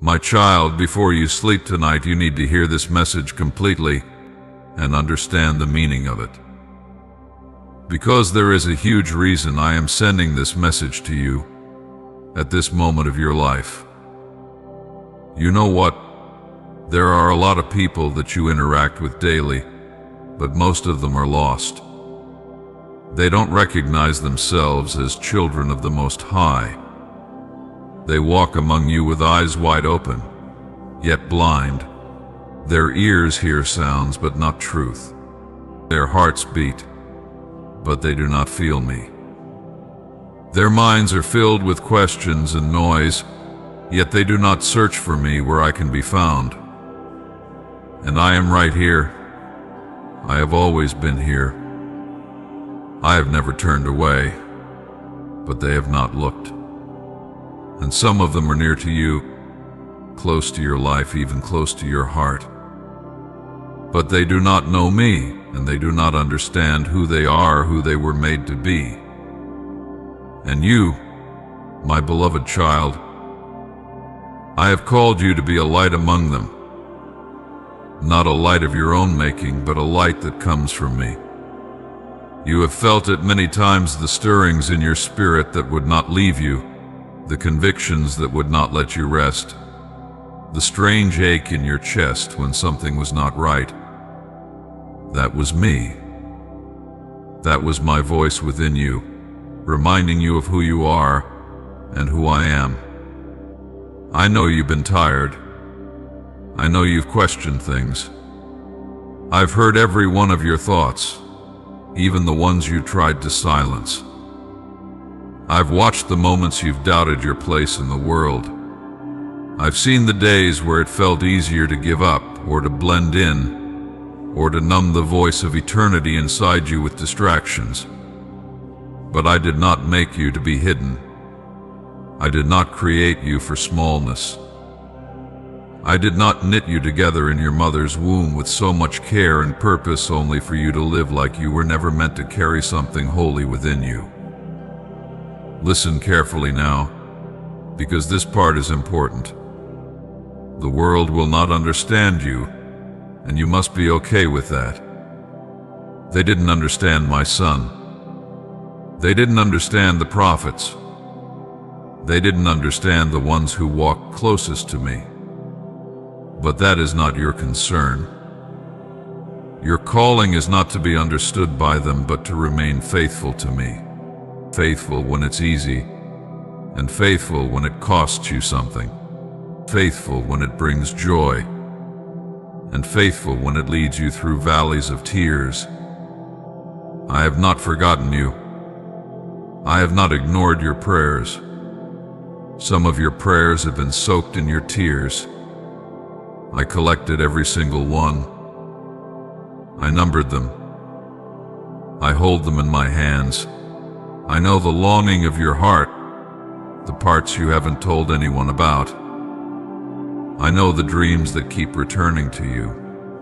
My child, before you sleep tonight, you need to hear this message completely and understand the meaning of it. Because there is a huge reason I am sending this message to you at this moment of your life. You know what? There are a lot of people that you interact with daily, but most of them are lost. They don't recognize themselves as children of the Most High. They walk among you with eyes wide open, yet blind. Their ears hear sounds, but not truth. Their hearts beat, but they do not feel me. Their minds are filled with questions and noise, yet they do not search for me where I can be found. And I am right here. I have always been here. I have never turned away, but they have not looked. And some of them are near to you, close to your life, even close to your heart. But they do not know me, and they do not understand who they are, who they were made to be. And you, my beloved child, I have called you to be a light among them. Not a light of your own making, but a light that comes from me. You have felt it many times, the stirrings in your spirit that would not leave you, the convictions that would not let you rest, the strange ache in your chest when something was not right. That was me. That was my voice within you, reminding you of who you are and who I am. I know you've been tired. I know you've questioned things. I've heard every one of your thoughts, even the ones you tried to silence. I've watched the moments you've doubted your place in the world. I've seen the days where it felt easier to give up, or to blend in, or to numb the voice of eternity inside you with distractions. But I did not make you to be hidden. I did not create you for smallness. I did not knit you together in your mother's womb with so much care and purpose only for you to live like you were never meant to carry something holy within you. Listen carefully now, because this part is important. The world will not understand you, and you must be okay with that. They didn't understand my son. They didn't understand the prophets. They didn't understand the ones who walked closest to me. But that is not your concern. Your calling is not to be understood by them, but to remain faithful to me. Faithful when it's easy, and faithful when it costs you something. Faithful when it brings joy, and faithful when it leads you through valleys of tears. I have not forgotten you. I have not ignored your prayers. Some of your prayers have been soaked in your tears. I collected every single one. I numbered them. I hold them in my hands. I know the longing of your heart, the parts you haven't told anyone about. I know the dreams that keep returning to you,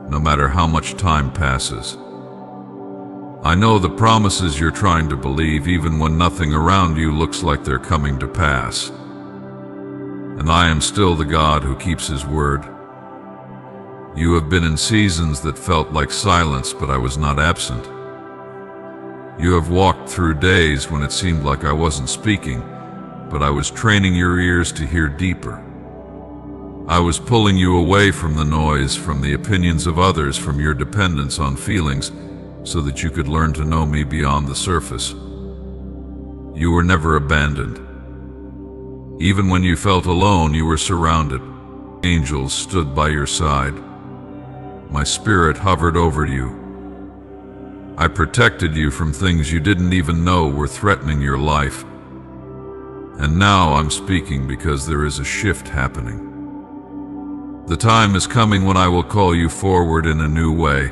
no matter how much time passes. I know the promises you're trying to believe even when nothing around you looks like they're coming to pass. And I am still the God who keeps his word. You have been in seasons that felt like silence, but I was not absent. You have walked through days when it seemed like I wasn't speaking, but I was training your ears to hear deeper. I was pulling you away from the noise, from the opinions of others, from your dependence on feelings, so that you could learn to know me beyond the surface. You were never abandoned. Even when you felt alone, you were surrounded. Angels stood by your side. My spirit hovered over you. I protected you from things you didn't even know were threatening your life. And now I'm speaking because there is a shift happening. The time is coming when I will call you forward in a new way.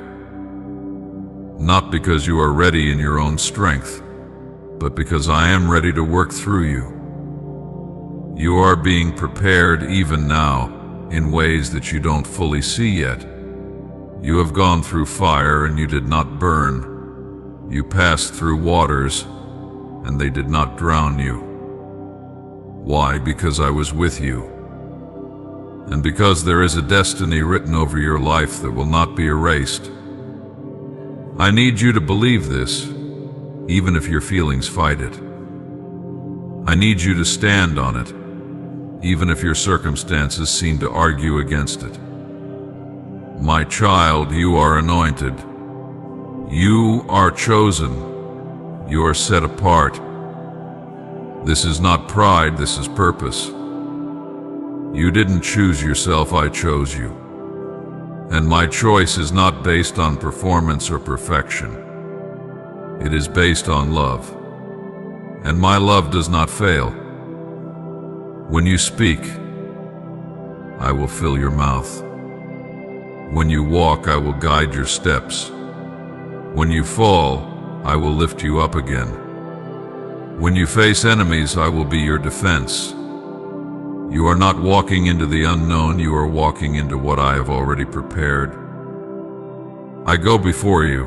Not because you are ready in your own strength, but because I am ready to work through you. You are being prepared even now in ways that you don't fully see yet. You have gone through fire and you did not burn. You passed through waters and they did not drown you. Why? Because I was with you. and because there is a destiny written over your life that will not be erased. I need you to believe this, even if your feelings fight it. I need you to stand on it, even if your circumstances seem to argue against it. My child, you are anointed. You are chosen. You are set apart. This is not pride, this is purpose. You didn't choose yourself, I chose you. And my choice is not based on performance or perfection. It is based on love. And my love does not fail. When you speak, I will fill your mouth. When you walk, I will guide your steps. When you fall, I will lift you up again. When you face enemies, I will be your defense. You are not walking into the unknown, you are walking into what I have already prepared. I go before you.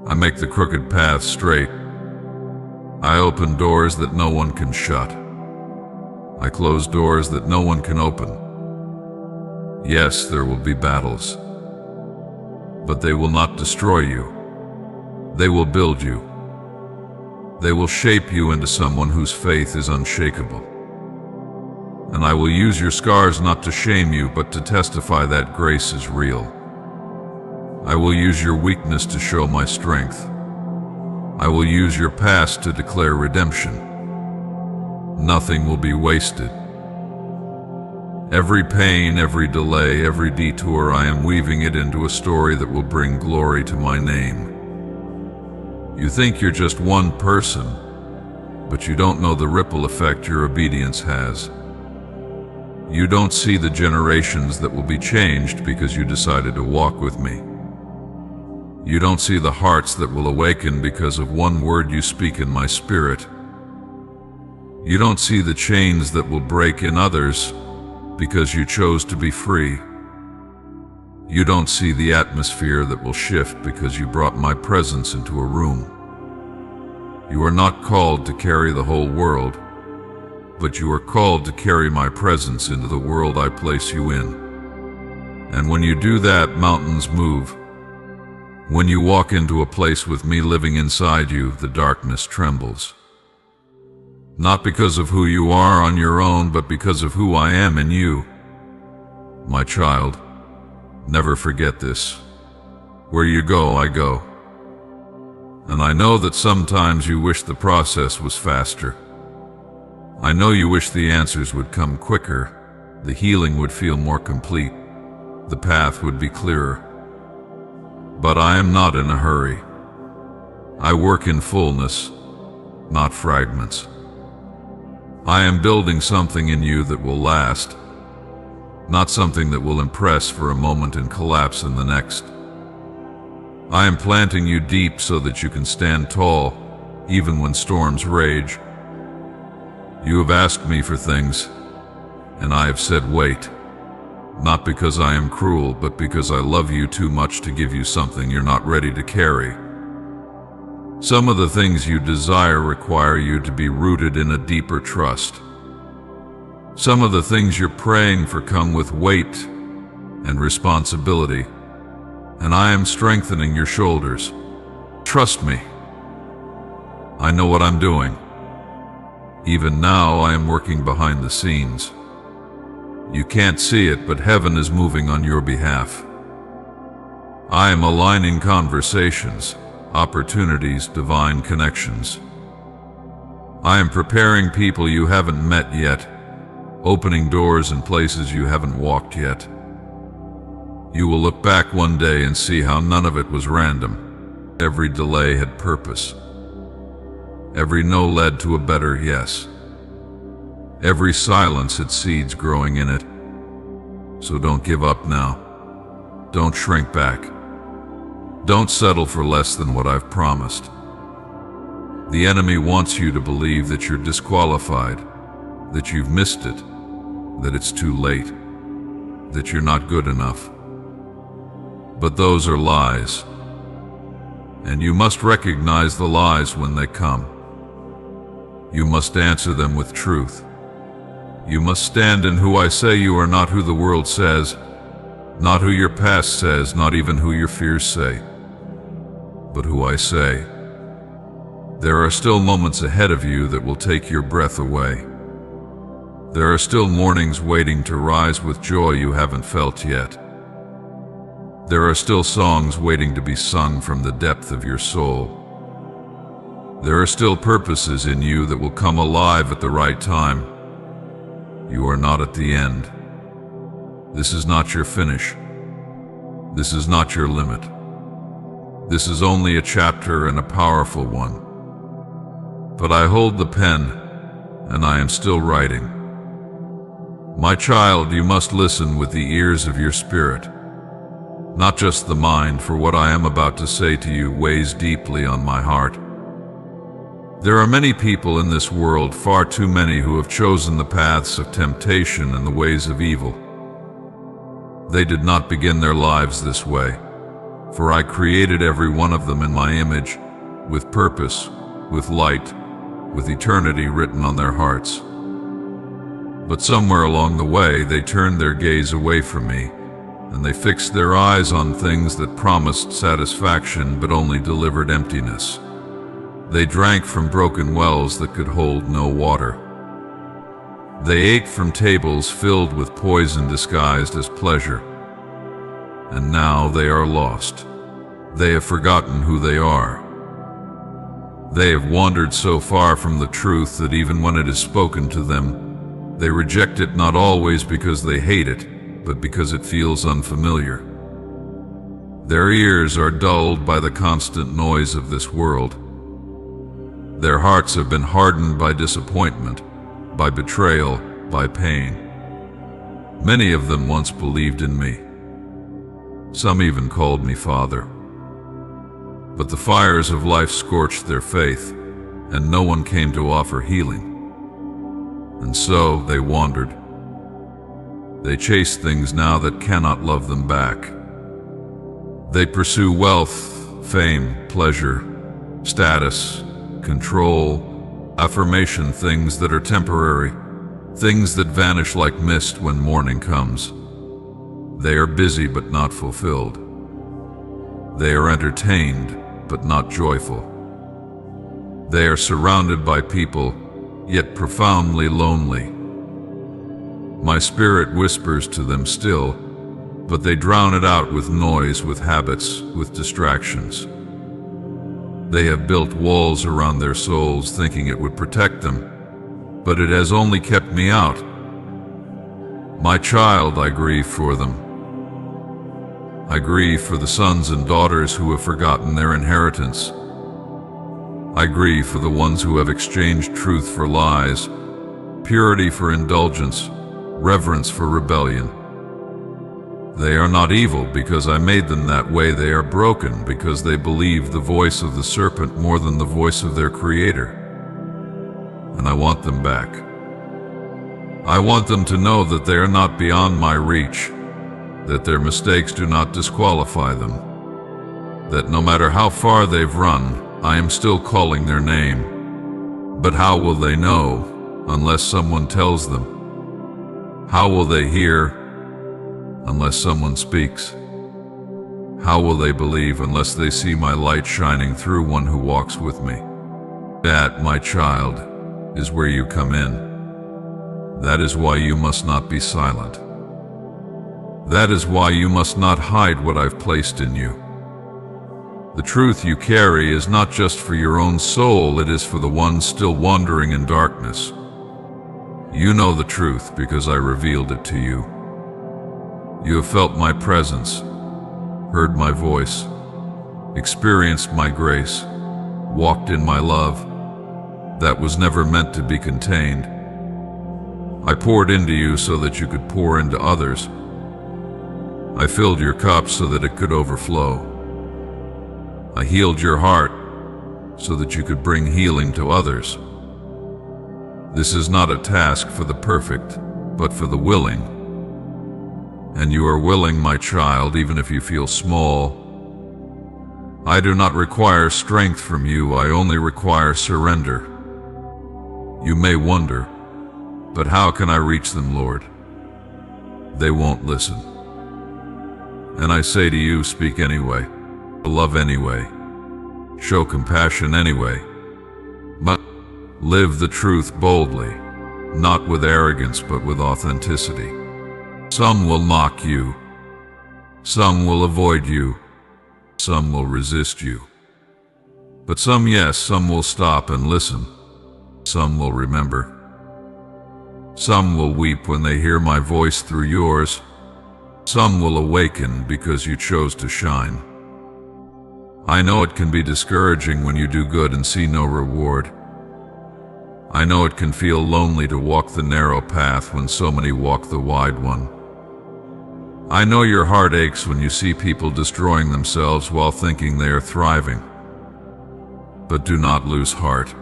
I make the crooked path straight. I open doors that no one can shut. I close doors that no one can open. Yes, there will be battles, but they will not destroy you. They will build you. They will shape you into someone whose faith is unshakable. And I will use your scars not to shame you, but to testify that grace is real. I will use your weakness to show my strength. I will use your past to declare redemption. Nothing will be wasted. Every pain, every delay, every detour, I am weaving it into a story that will bring glory to my name. You think you're just one person, but you don't know the ripple effect your obedience has. You don't see the generations that will be changed because you decided to walk with me. You don't see the hearts that will awaken because of one word you speak in my spirit. You don't see the chains that will break in others because you chose to be free. You don't see the atmosphere that will shift because you brought my presence into a room. You are not called to carry the whole world, but you are called to carry my presence into the world I place you in. And when you do that, mountains move. When you walk into a place with me living inside you, the darkness trembles. Not because of who you are on your own, but because of who I am in you. My child, never forget this. Where you go, I go. And I know that sometimes you wish the process was faster. I know you wish the answers would come quicker, the healing would feel more complete, the path would be clearer. But I am not in a hurry. I work in fullness, not fragments. I am building something in you that will last, not something that will impress for a moment and collapse in the next. I am planting you deep so that you can stand tall, even when storms rage. You have asked me for things, and I have said wait, not because I am cruel, but because I love you too much to give you something you're not ready to carry. Some of the things you desire require you to be rooted in a deeper trust. Some of the things you're praying for come with weight and responsibility, and I am strengthening your shoulders. Trust me. I know what I'm doing. Even now, I am working behind the scenes. You can't see it, but heaven is moving on your behalf. I am aligning conversations, opportunities, divine connections. I am preparing people you haven't met yet, opening doors in places you haven't walked yet. You will look back one day and see how none of it was random. Every delay had purpose. Every no led to a better yes. Every silence had seeds growing in it. So don't give up now. Don't shrink back. Don't settle for less than what I've promised. The enemy wants you to believe that you're disqualified, that you've missed it, that it's too late, that you're not good enough. But those are lies. And you must recognize the lies when they come. You must answer them with truth. You must stand in who I say you are, not who the world says, not who your past says, not even who your fears say, but who I say. There are still moments ahead of you that will take your breath away. There are still mornings waiting to rise with joy you haven't felt yet. There are still songs waiting to be sung from the depth of your soul. There are still purposes in you that will come alive at the right time. You are not at the end. This is not your finish. This is not your limit. This is only a chapter, and a powerful one. But I hold the pen, and I am still writing. My child, you must listen with the ears of your spirit, not just the mind, for what I am about to say to you weighs deeply on my heart. There are many people in this world, far too many, who have chosen the paths of temptation and the ways of evil. They did not begin their lives this way, for I created every one of them in my image, with purpose, with light, with eternity written on their hearts. But somewhere along the way, they turned their gaze away from me, and they fixed their eyes on things that promised satisfaction but only delivered emptiness. They drank from broken wells that could hold no water. They ate from tables filled with poison disguised as pleasure. And now they are lost. They have forgotten who they are. They have wandered so far from the truth that even when it is spoken to them, they reject it, not always because they hate it, but because it feels unfamiliar. Their ears are dulled by the constant noise of this world. Their hearts have been hardened by disappointment, by betrayal, by pain. Many of them once believed in me. Some even called me Father. But the fires of life scorched their faith, and no one came to offer healing. And so they wandered. They chase things now that cannot love them back. They pursue wealth, fame, pleasure, status, control, affirmation, things that are temporary, things that vanish like mist when morning comes. They are busy but not fulfilled. They are entertained but not joyful. They are surrounded by people, yet profoundly lonely. My spirit whispers to them still, but they drown it out with noise, with habits, with distractions. They have built walls around their souls, thinking it would protect them, but it has only kept me out. My child, I grieve for them. I grieve for the sons and daughters who have forgotten their inheritance. I grieve for the ones who have exchanged truth for lies, purity for indulgence, reverence for rebellion. They are not evil because I made them that way. They are broken because they believe the voice of the serpent more than the voice of their Creator. And I want them back. I want them to know that they are not beyond my reach, that their mistakes do not disqualify them, that no matter how far they've run, I am still calling their name. But how will they know unless someone tells them? How will they hear unless someone speaks? How will they believe unless they see my light shining through one who walks with me? That, my child, is where you come in. That is why you must not be silent. That is why you must not hide what I've placed in you. The truth you carry is not just for your own soul, it is for the ones still wandering in darkness. You know the truth because I revealed it to you. You have felt my presence, heard my voice, experienced my grace, walked in my love that was never meant to be contained. I poured into you so that you could pour into others. I filled your cup so that it could overflow. I healed your heart so that you could bring healing to others. This is not a task for the perfect, but for the willing. And you are willing, my child, even if you feel small. I do not require strength from you, I only require surrender. You may wonder, But how can I reach them, Lord? They won't listen. And I say to you, speak anyway, love anyway, show compassion anyway, but live the truth boldly, not with arrogance but with authenticity. Some will mock you, some will avoid you, some will resist you. But some, yes, some will stop and listen, some will remember. Some will weep when they hear my voice through yours. Some will awaken because you chose to shine. I know it can be discouraging when you do good and see no reward. I know it can feel lonely to walk the narrow path when so many walk the wide one. I know your heart aches when you see people destroying themselves while thinking they are thriving. But do not lose heart.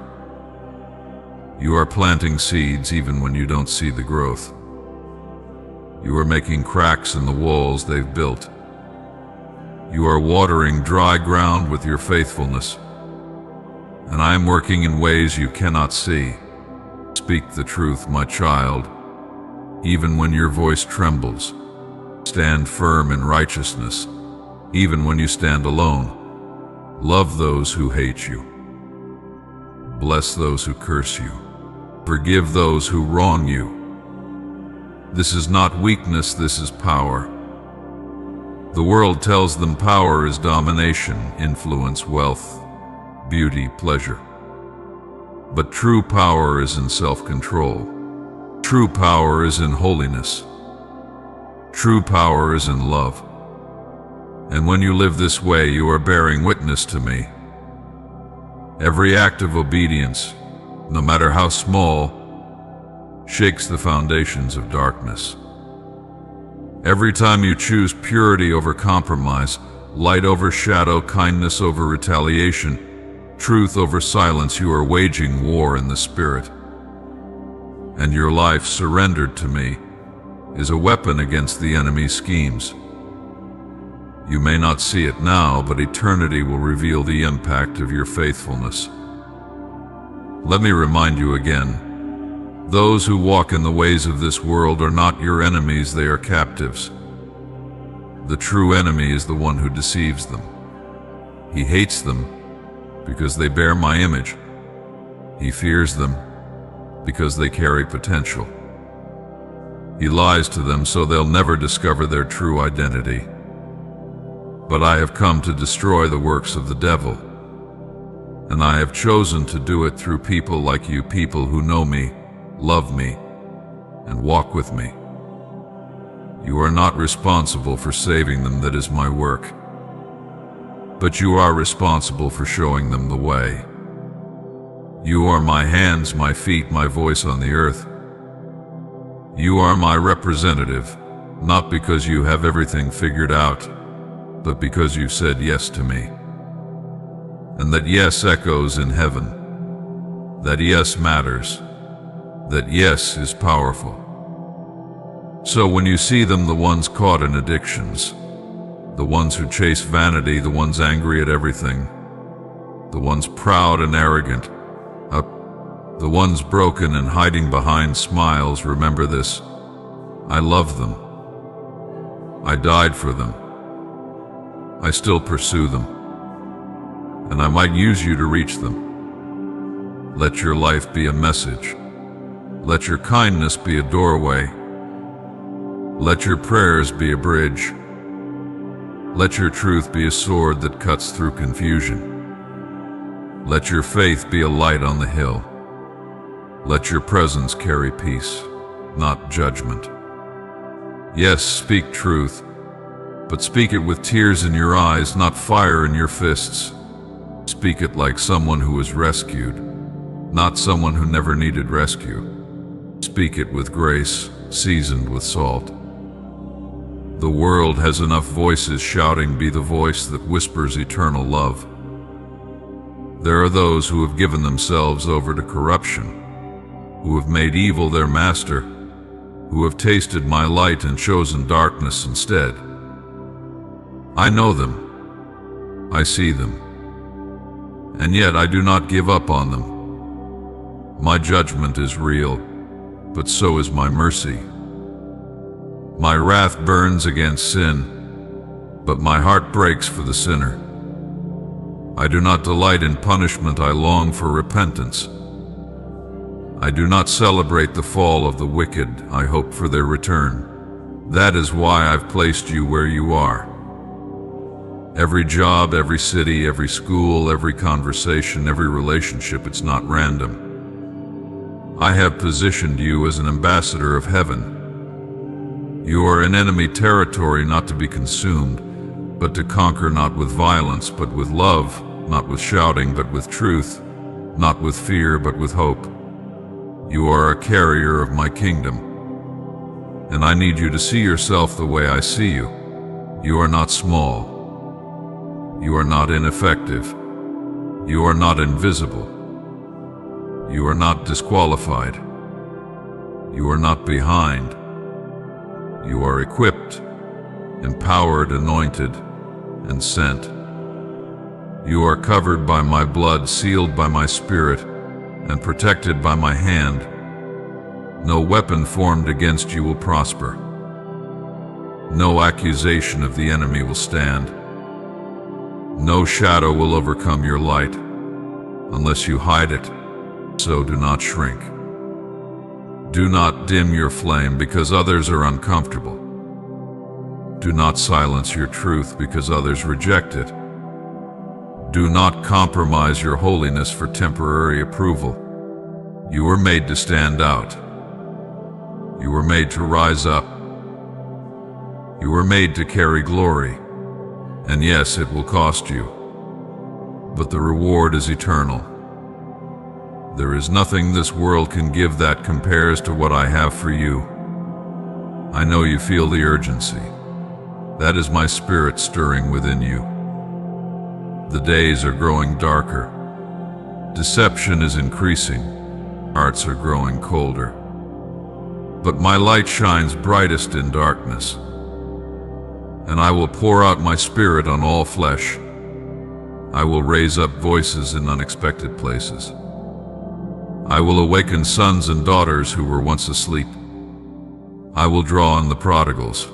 You are planting seeds even when you don't see the growth. You are making cracks in the walls they've built. You are watering dry ground with your faithfulness. And I am working in ways you cannot see. Speak the truth, my child, even when your voice trembles. Stand firm in righteousness, even when you stand alone. Love those who hate you. Bless those who curse you. Forgive those who wrong you. This is not weakness, this is power. The world tells them power is domination, influence, wealth, beauty, pleasure. But true power is in self-control. True power is in holiness. True power is in love. And when you live this way, you are bearing witness to me. Every act of obedience, no matter how small, shakes the foundations of darkness. Every time you choose purity over compromise, light over shadow, kindness over retaliation, truth over silence, you are waging war in the spirit. And your life surrendered to me is a weapon against the enemy's schemes. You may not see it now, but eternity will reveal the impact of your faithfulness. Let me remind you again, those who walk in the ways of this world are not your enemies, they are captives. The true enemy is the one who deceives them. He hates them because they bear my image. He fears them because they carry potential. He lies to them so they'll never discover their true identity. But I have come to destroy the works of the devil, and I have chosen to do it through people like you, people who know me, love me, and walk with me. You are not responsible for saving them, that is my work. But you are responsible for showing them the way. You are my hands, my feet, my voice on the earth. You are my representative, not because you have everything figured out, but because you said yes to me. And that yes echoes in heaven. That yes matters. That yes is powerful. So when you see them, the ones caught in addictions, the ones who chase vanity, the ones angry at everything, the ones proud and arrogant, the ones broken and hiding behind smiles, remember this: I love them. I died for them. I still pursue them. And I might use you to reach them. Let your life be a message. Let your kindness be a doorway. Let your prayers be a bridge. Let your truth be a sword that cuts through confusion. Let your faith be a light on the hill. Let your presence carry peace, not judgment. Yes, speak truth, but speak it with tears in your eyes, not fire in your fists. Speak it like someone who was rescued, not someone who never needed rescue. Speak it with grace, seasoned with salt. The world has enough voices shouting, be the voice that whispers eternal love. There are those who have given themselves over to corruption, who have made evil their master, who have tasted my light and chosen darkness instead. I know them. I see them. And yet I do not give up on them. My judgment is real. but so is my mercy. My wrath burns against sin, but my heart breaks for the sinner. I do not delight in punishment, I long for repentance. I do not celebrate the fall of the wicked, I hope for their return. That is why I've placed you where you are. Every job, every city, every school, every conversation, every relationship, it's not random. I have positioned you as an ambassador of heaven. You are in enemy territory, not to be consumed, but to conquer, not with violence, but with love, not with shouting, but with truth, not with fear, but with hope. You are a carrier of my kingdom, and I need you to see yourself the way I see you. You are not small. You are not ineffective. You are not invisible. You are not disqualified. You are not behind. You are equipped, empowered, anointed, and sent. You are covered by my blood, sealed by my spirit, and protected by my hand. No weapon formed against you will prosper. No accusation of the enemy will stand. No shadow will overcome your light, unless you hide it. So do not shrink. Do not dim your flame because others are uncomfortable. Do not silence your truth because others reject it. Do not compromise your holiness for temporary approval. You were made to stand out. You were made to rise up. You were made to carry glory. And yes, it will cost you, but the reward is eternal. There is nothing this world can give that compares to what I have for you. I know you feel the urgency. That is my spirit stirring within you. The days are growing darker. Deception is increasing. Hearts are growing colder. But my light shines brightest in darkness. And I will pour out my spirit on all flesh. I will raise up voices in unexpected places. I will awaken sons and daughters who were once asleep. I will draw on the prodigals.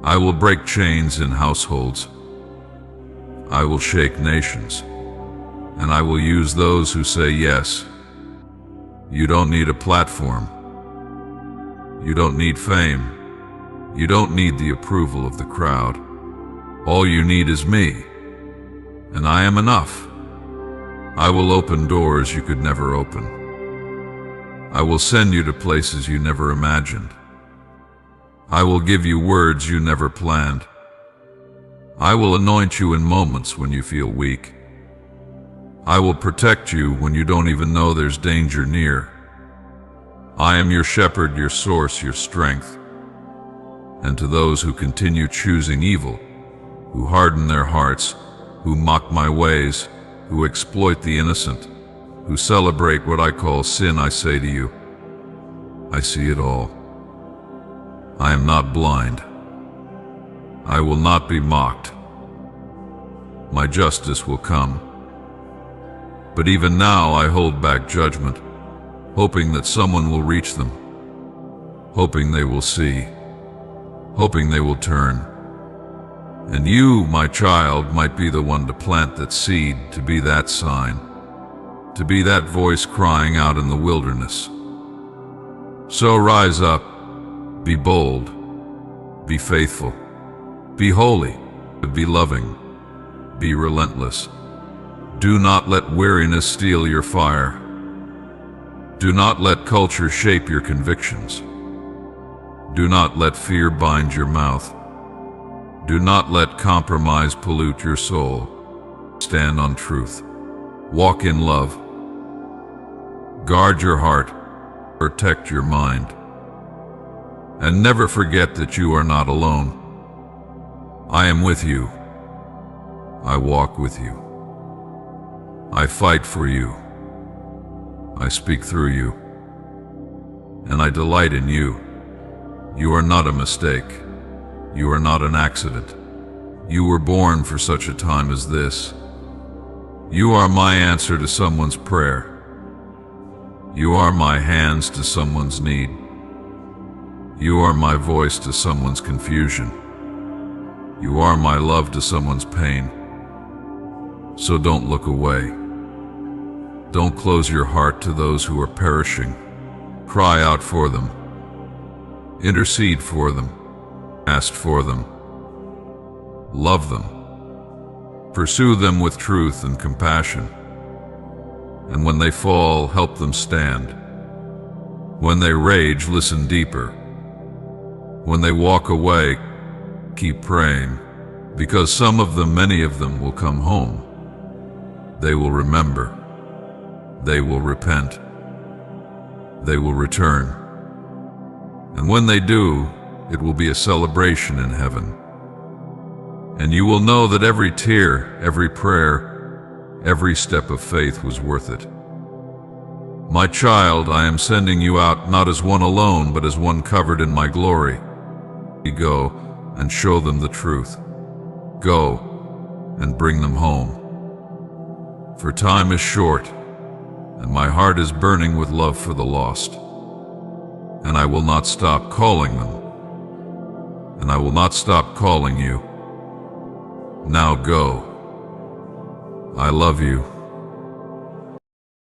I will break chains in households. I will shake nations, and I will use those who say yes. You don't need a platform. You don't need fame. You don't need the approval of the crowd. All you need is me, and I am enough. I will open doors you could never open. I will send you to places you never imagined. I will give you words you never planned. I will anoint you in moments when you feel weak. I will protect you when you don't even know there's danger near. I am your shepherd, your source, your strength. And to those who continue choosing evil, who harden their hearts, who mock my ways, who exploit the innocent, who celebrate what I call sin, I say to you, I see it all. I am not blind. I will not be mocked. My justice will come. But even now I hold back judgment, hoping that someone will reach them, hoping they will see, hoping they will turn. And you, my child, might be the one to plant that seed, to be that sign, to be that voice crying out in the wilderness. So rise up, be bold, be faithful, be holy, be loving, be relentless. Do not let weariness steal your fire. Do not let culture shape your convictions. Do not let fear bind your mouth. Do not let compromise pollute your soul. Stand on truth. Walk in love. Guard your heart. Protect your mind. And never forget that you are not alone. I am with you. I walk with you. I fight for you. I speak through you. And I delight in you. You are not a mistake. You are not an accident. You were born for such a time as this. You are my answer to someone's prayer. You are my hands to someone's need. You are my voice to someone's confusion. You are my love to someone's pain. So don't look away. Don't close your heart to those who are perishing. Cry out for them. Intercede for them. Ask for them. Love them. Pursue them with truth and compassion. And when they fall, help them stand. When they rage, listen deeper. When they walk away, keep praying, because some of them, many of them, will come home. They will remember. They will repent. They will return. And when they do, it will be a celebration in heaven. And you will know that every tear, every prayer, every step of faith was worth it. My child, I am sending you out not as one alone, but as one covered in my glory. Go and show them the truth. Go and bring them home. For time is short, and my heart is burning with love for the lost. And I will not stop calling them. And I will not stop calling you. Now go. I love you.